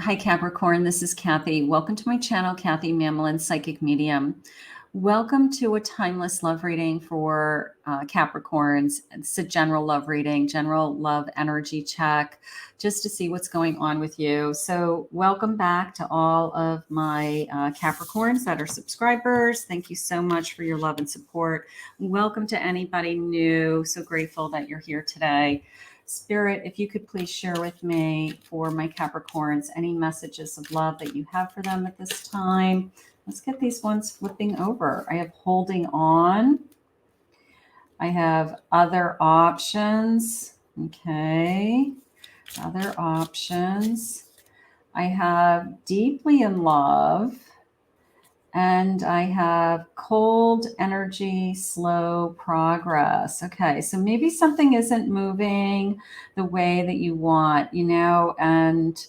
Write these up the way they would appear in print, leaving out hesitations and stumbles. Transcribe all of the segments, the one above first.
Hi, Capricorn. This is Kathy. Welcome to my channel, Kathy Mamolen, Psychic Medium. Welcome to a timeless love reading for Capricorns. It's a general love reading, general love energy check, just to see what's going on with you. So welcome back to all of my Capricorns that are subscribers. Thank you so much for your love and support. Welcome to anybody new. So grateful that you're here today. Spirit, if you could please share with me for my Capricorns any messages of love that you have for them at this time. Let's get these ones flipping over. I have holding on. I have other options. Okay. Other options. I have deeply in love. And I have cold energy, slow progress. Okay, so maybe something isn't moving the way that you want, and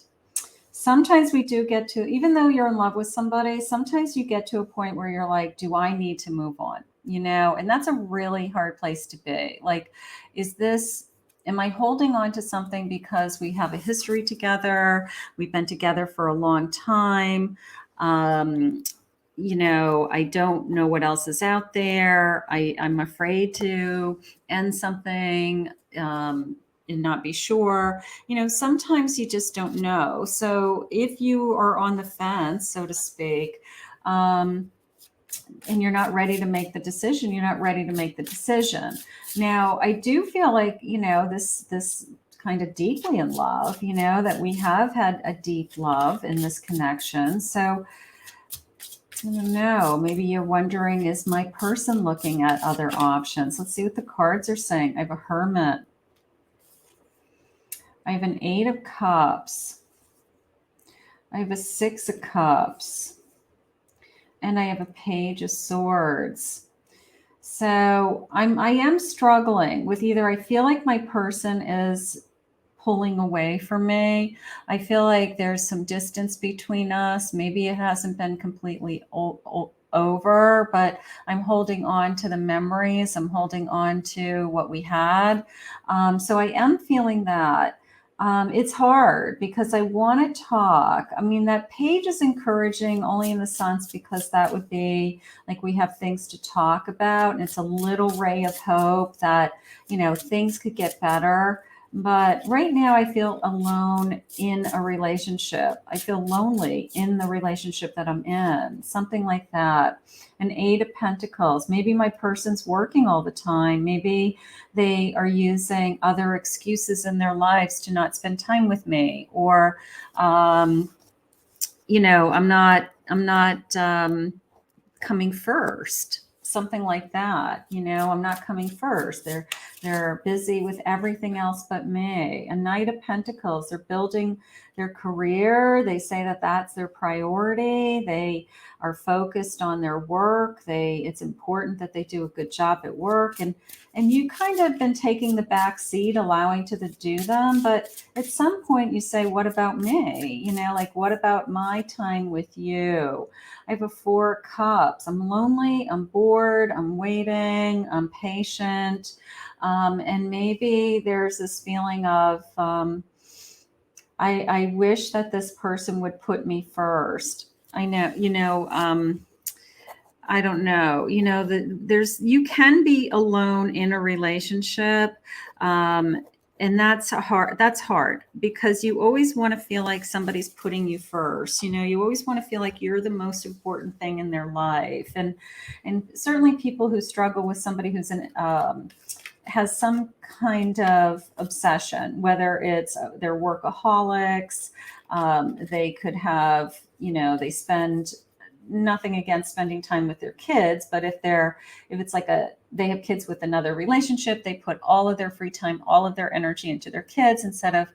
sometimes we do get to, even though you're in love with somebody, sometimes you get to a point where you're like, do I need to move on? And that's a really hard place to be. Like, am I holding on to something because we have a history together? We've been together for a long time. I don't know what else is out there. I'm afraid to end something and not be sure. Sometimes you just don't know. So if you are on the fence, so to speak, and you're not ready to make the decision, you're not ready to make the decision. Now, I do feel like, this kind of deeply in love, that we have had a deep love in this connection. So I don't know. Maybe you're wondering, is my person looking at other options? Let's see what the cards are saying. I have a Hermit. I have an 8 of Cups. I have a 6 of Cups. And I have a Page of Swords. So I am struggling with either I feel like my person is pulling away from me. I feel like there's some distance between us. Maybe it hasn't been completely over, but I'm holding on to the memories. I'm holding on to what we had. So I am feeling that. It's hard because I want to talk. I mean, that page is encouraging only in the sense because that would be like we have things to talk about. And it's a little ray of hope that, things could get better. But right now I feel alone in a relationship. I feel lonely in the relationship that I'm in, something like that. An 8 of Pentacles. Maybe my person's working all the time. Maybe they are using other excuses in their lives to not spend time with me. Or, I'm not coming first. Something like that. I'm not coming first. They're busy with everything else but me. A Knight of Pentacles. They're building their career. They say that that's their priority. They are focused on their work. It's important that they do a good job at work. And you kind of been taking the back seat, allowing to do them. But at some point you say, what about me? Like, what about my time with you? I have a 4 of Cups. I'm lonely. I'm bored. I'm waiting. I'm patient. And maybe there's this feeling of, I wish that this person would put me first. I know, I don't know, you can be alone in a relationship. And that's hard because you always want to feel like somebody's putting you first. You always want to feel like you're the most important thing in their life. And certainly people who struggle with somebody who's has some kind of obsession, whether it's they're workaholics, they could have, they spend nothing against spending time with their kids, but if it's like they have kids with another relationship, they put all of their free time, all of their energy into their kids instead of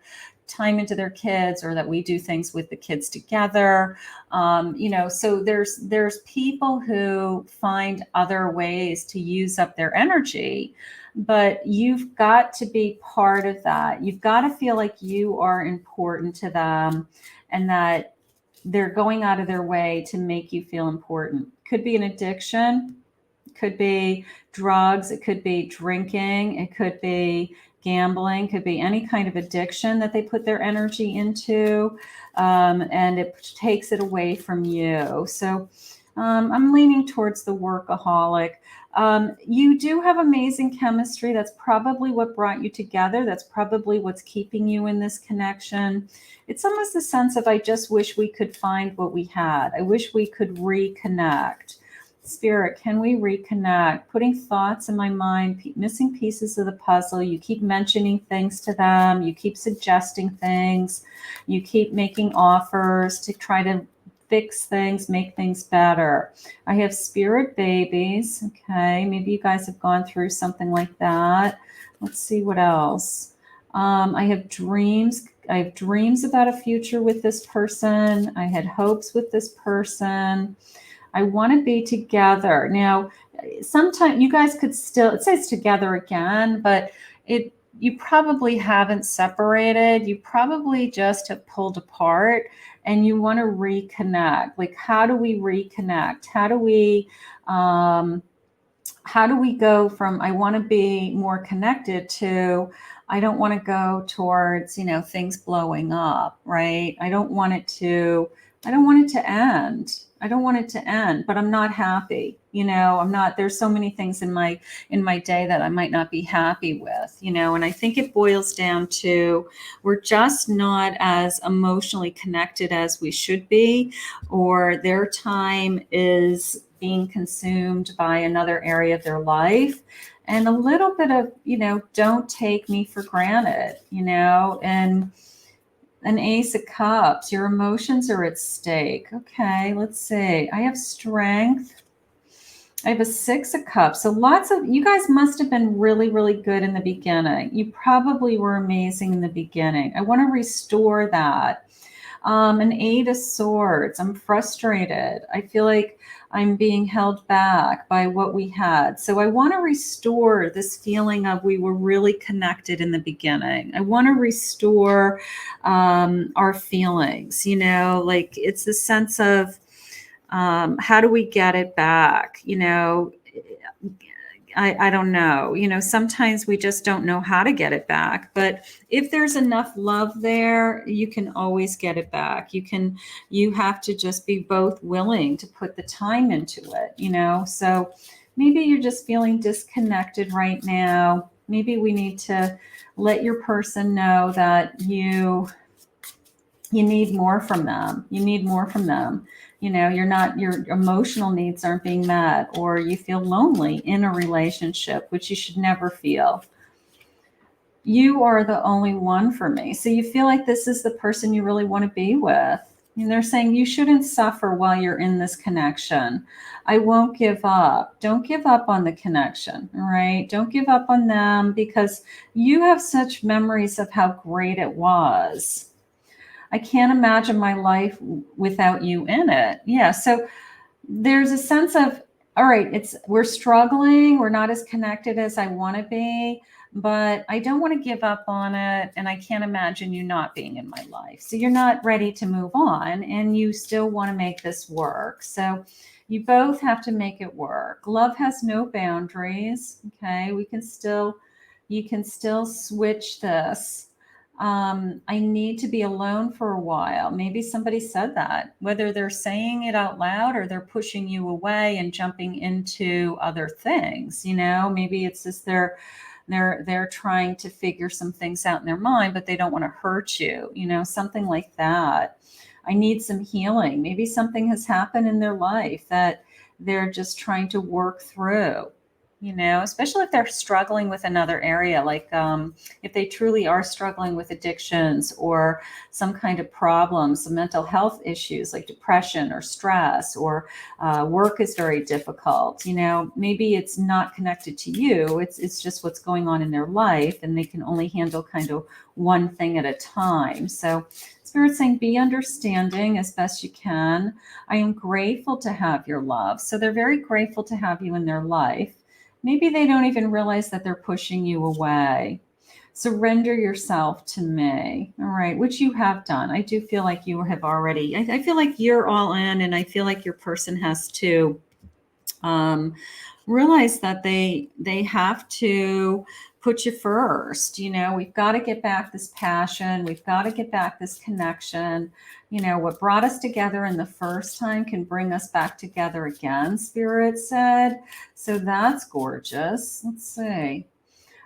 time into their kids, or that we do things with the kids together. So there's people who find other ways to use up their energy, but you've got to be part of that. You've got to feel like you are important to them and that they're going out of their way to make you feel important. Could be an addiction, could be drugs, it could be drinking, it could be gambling, could be any kind of addiction that they put their energy into, and it takes it away from you. So I'm leaning towards the workaholic. You do have amazing chemistry. That's probably what brought you together. That's probably what's keeping you in this connection. It's almost the sense of, I just wish we could find what we had. I wish we could reconnect. Spirit, can we reconnect? Putting thoughts in my mind, missing pieces of the puzzle. You keep mentioning things to them. You keep suggesting things. You keep making offers to try to fix things, make things better. I have spirit babies. Okay, maybe you guys have gone through something like that. Let's see what else. I have dreams. I have dreams about a future with this person. I had hopes with this person. I want to be together. Now, sometimes you guys could still, it says together again, but you probably haven't separated. You probably just have pulled apart and you want to reconnect. Like, how do we reconnect? How do we go from, I want to be more connected, to, I don't want to go towards, things blowing up, right? I don't want it to end. I don't want it to end, but I'm not happy. There's so many things in my day that I might not be happy with, and I think it boils down to, we're just not as emotionally connected as we should be, or their time is being consumed by another area of their life. And a little bit of, don't take me for granted, and an Ace of Cups, your emotions are at stake. Okay, let's see. I have strength. I have a Six of Cups. So you guys must have been really, really good in the beginning. You probably were amazing in the beginning. I want to restore that. An Eight of Swords. I'm frustrated. I feel like I'm being held back by what we had. So I want to restore this feeling of, we were really connected in the beginning. I want to restore our feelings, like, it's the sense of, how do we get it back? I don't know, sometimes we just don't know how to get it back, but if there's enough love there, you can always get it back. You have to just be both willing to put the time into it, so maybe you're just feeling disconnected right now. Maybe we need to let your person know that you need more from them. You need more from them. Your emotional needs aren't being met, or you feel lonely in a relationship, which you should never feel. You are the only one for me. So you feel like this is the person you really want to be with. And they're saying you shouldn't suffer while you're in this connection. I won't give up. Don't give up on the connection, all right? Don't give up on them, because you have such memories of how great it was. I can't imagine my life without you in it. Yeah. So there's a sense of, all right, we're struggling. We're not as connected as I want to be, but I don't want to give up on it. And I can't imagine you not being in my life. So you're not ready to move on, and you still want to make this work. So you both have to make it work. Love has no boundaries. Okay. You can still switch this. I need to be alone for a while. Maybe somebody said that, whether they're saying it out loud or they're pushing you away and jumping into other things. Maybe it's just they're trying to figure some things out in their mind, but they don't want to hurt you, something like that. I need some healing. Maybe something has happened in their life that they're just trying to work through. Especially if they're struggling with another area, like if they truly are struggling with addictions or some kind of problems, some mental health issues like depression or stress, or work is very difficult. Maybe it's not connected to you. It's just what's going on in their life, and they can only handle kind of one thing at a time. So Spirit's saying, be understanding as best you can. I am grateful to have your love. So they're very grateful to have you in their life. Maybe they don't even realize that they're pushing you away. Surrender yourself to me. All right, which you have done. I do feel like you have already, I feel like you're all in, and I feel like your person has to realize that they have to put you first. We've got to get back this passion. We've got to get back this connection. What brought us together in the first time can bring us back together again, Spirit said. So that's gorgeous. Let's see.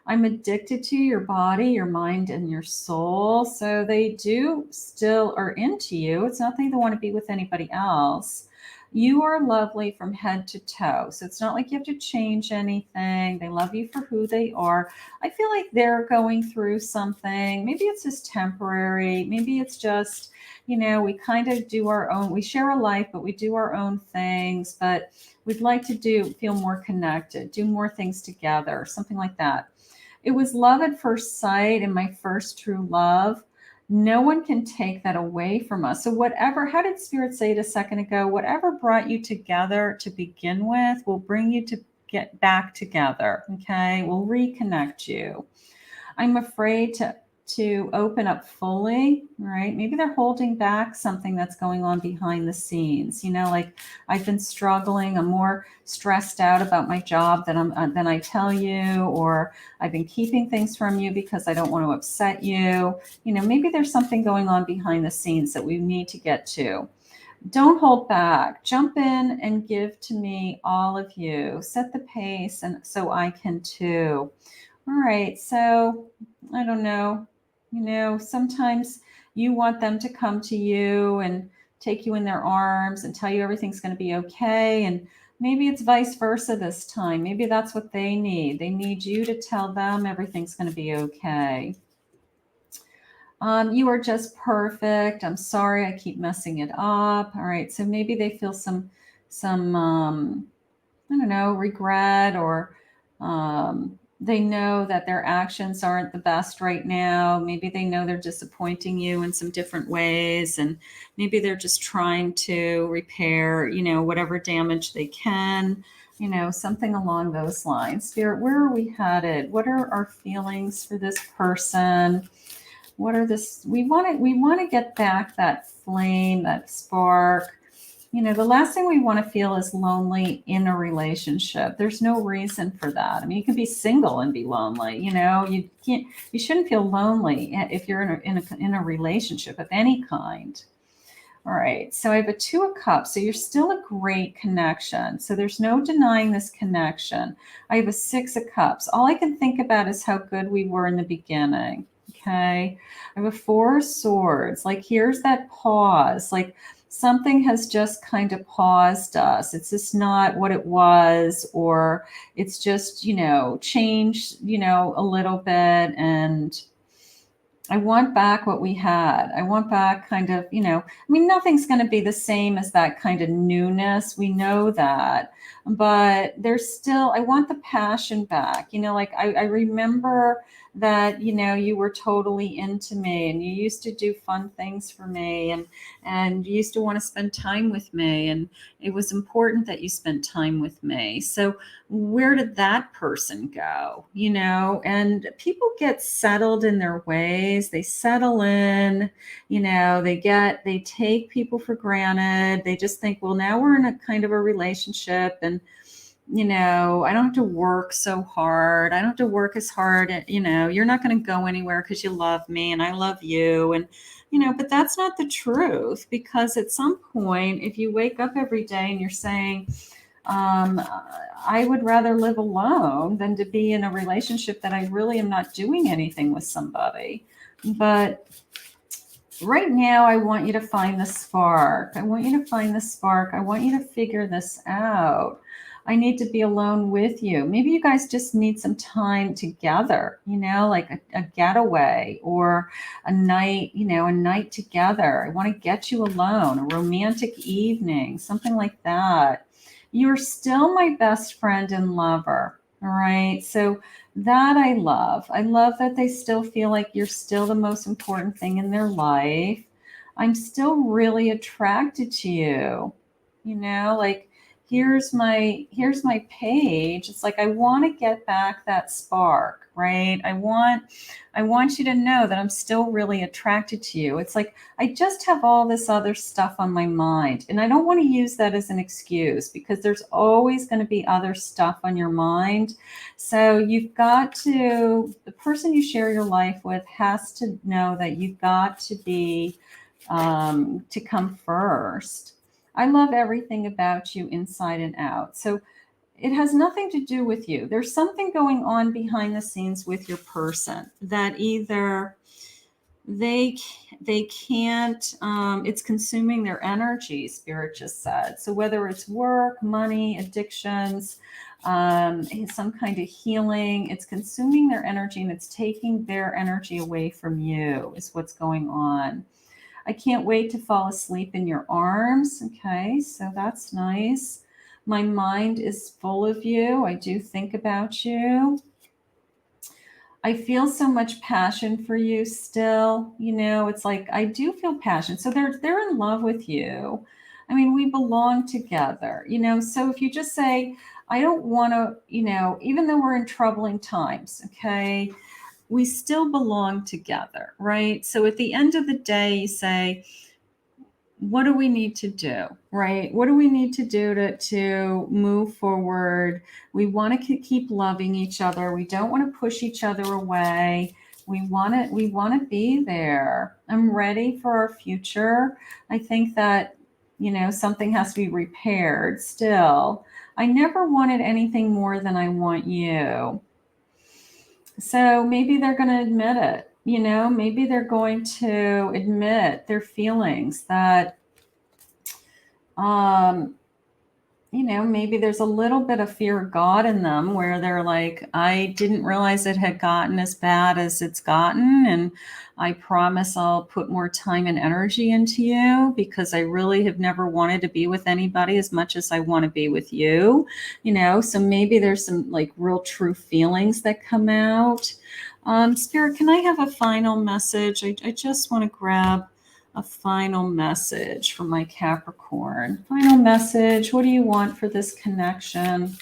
I'm addicted to your body, your mind, and your soul. So they do still are into you. It's not that they don't want to be with anybody else. You are lovely from head to toe. So it's not like you have to change anything. They love you for who they are. I feel like they're going through something. Maybe it's just temporary. Maybe it's just, we kind of do our own, we share a life, but we do our own things. But we'd like to feel more connected, do more things together, something like that. It was love at first sight and my first true love. No one can take that away from us. So how did Spirit say it a second ago? Whatever brought you together to begin with will bring you to get back together. Okay. We'll reconnect you. I'm afraid to open up fully, right? Maybe they're holding back something that's going on behind the scenes. Like I've been struggling. I'm more stressed out about my job than I tell you, or I've been keeping things from you because I don't want to upset you. Maybe there's something going on behind the scenes that we need to get to. Don't hold back. Jump in and give to me, all of you. Set the pace, and so I can too. All right. So I don't know. Sometimes you want them to come to you and take you in their arms and tell you everything's going to be okay. And maybe it's vice versa this time. Maybe that's what they need. They need you to tell them everything's going to be okay. You are just perfect. I'm sorry I keep messing it up. All right. So maybe they feel some I don't know, regret, or they know that their actions aren't the best right now. Maybe they know they're disappointing you in some different ways, and maybe they're just trying to repair, whatever damage they can, something along those lines. Spirit, where are we headed? What are our feelings for this person? What are this? We want to get back that flame, that spark. The last thing we want to feel is lonely in a relationship. There's no reason for that. I mean, you can be single and be lonely. You shouldn't feel lonely if you're in a relationship of any kind. All right. So I have a 2 of Cups. So you're still a great connection. So there's no denying this connection. I have a 6 of Cups. All I can think about is how good we were in the beginning. Okay. I have a 4 of Swords. Like, here's that pause. Like, something has just kind of paused us. It's just not what it was, or it's just, changed, a little bit. And I want back what we had. I want back kind of, nothing's going to be the same as that kind of newness. We know that, but there's still, I want the passion back. Like I remember that, you were totally into me, and you used to do fun things for me, and you used to want to spend time with me, and it was important that you spent time with me. So where did that person go? And people get settled in their ways. They settle in, they take people for granted. They just think, well, now we're in a kind of a relationship, and I don't have to work so hard. I don't have to work as hard. You're not going to go anywhere because you love me and I love you. And, but that's not the truth, because at some point, if you wake up every day and you're saying, I would rather live alone than to be in a relationship that I really am not doing anything with somebody. But right now, I want you to find the spark. I want you to find the spark. I want you to figure this out. I need to be alone with you. Maybe you guys just need some time together, like a getaway, or a night, a night together. I want to get you alone, a romantic evening, something like that. You're still my best friend and lover. All right. So that I love. I love that they still feel like you're still the most important thing in their life. I'm still really attracted to you, like, here's my page. It's like, I want to get back that spark, right? I want you to know that I'm still really attracted to you. It's like, I just have all this other stuff on my mind, and I don't want to use that as an excuse, because there's always going to be other stuff on your mind. So you've got to, the person you share your life with has to know that you've got to be, to come first. I love everything about you inside and out. So it has nothing to do with you. There's something going on behind the scenes with your person that either they can't, it's consuming their energy, Spirit just said. So whether it's work, money, addictions, some kind of healing, it's consuming their energy, and it's taking their energy away from you, is what's going on. I can't wait to fall asleep in your arms. Okay, so that's nice. My mind is full of you. I do think about you. I feel so much passion for you still. You know, it's like, I do feel passion. So they're in love with you. I mean, we belong together, you know. So if you just say, I don't want to, you know, even though we're in troubling times, okay, we still belong together, right? So at the end of the day, you say, what do we need to do, right? What do we need to do to move forward? We want to keep loving each other. We don't want to push each other away. We want to be there. I'm ready for our future. I think that, you know, something has to be repaired still. I never wanted anything more than I want you. So maybe they're going to admit it, you know, maybe they're going to admit their feelings that, you know, maybe there's a little bit of fear of God in them, where they're like, I didn't realize it had gotten as bad as it's gotten. And I promise I'll put more time and energy into you, because I really have never wanted to be with anybody as much as I want to be with you. You know, so maybe there's some like real true feelings that come out. Spirit, can I have a final message? I just want to grab a final message from my Capricorn. Final message. What do you want for this connection?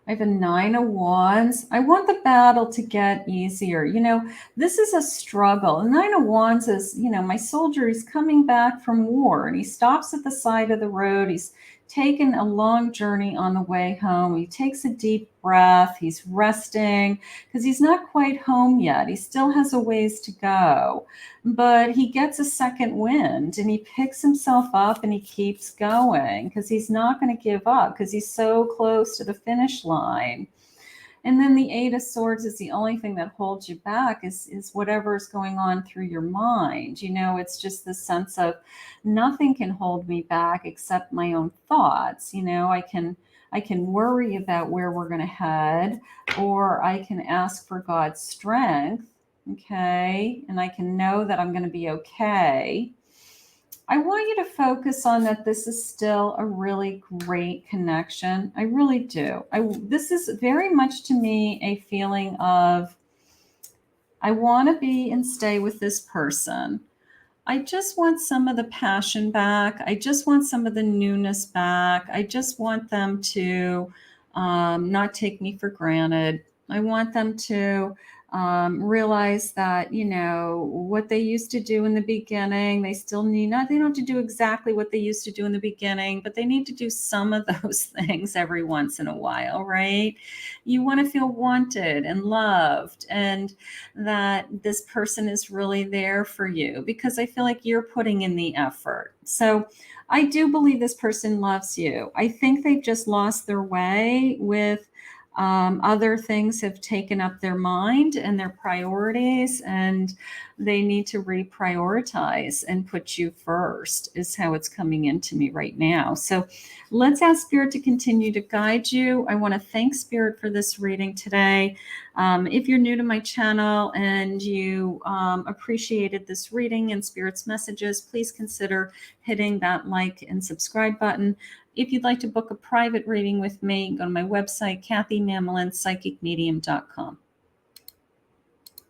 I have a 9 of Wands. I want the battle to get easier. You know, this is a struggle. The 9 of Wands is, you know, my soldier is coming back from war, and he stops at the side of the road. He's taken a long journey on the way home. He takes a deep breath. He's resting because he's not quite home yet. He still has a ways to go, but he gets a second wind, and he picks himself up and he keeps going because he's not going to give up, because he's so close to the finish line. And then the 8 of Swords is the only thing that holds you back is whatever is going on through your mind. You know, it's just the sense of nothing can hold me back except my own thoughts. You know, I can worry about where we're going to head, or I can ask for God's strength. Okay. And I can know that I'm going to be okay. I want you to focus on that this is still a really great connection. I really do. This is very much to me a feeling of, I want to be and stay with this person. I just want some of the passion back. I just want some of the newness back. I just want them to not take me for granted. I want them to realize that, you know, what they used to do in the beginning, they still need, not, they don't have to do exactly what they used to do in the beginning, but they need to do some of those things every once in a while, right? You want to feel wanted and loved, and that this person is really there for you, because I feel like you're putting in the effort. So I do believe this person loves you. I think they've just lost their way with other things have taken up their mind and their priorities, and they need to reprioritize and put you first, is how it's coming into me right now. So let's ask Spirit to continue to guide you. I want to thank Spirit for this reading today. If you're new to my channel and you appreciated this reading and Spirit's messages, please consider hitting that like and subscribe button. If you'd like to book a private reading with me, go to my website, CathyMamolenPsychicMedium.com.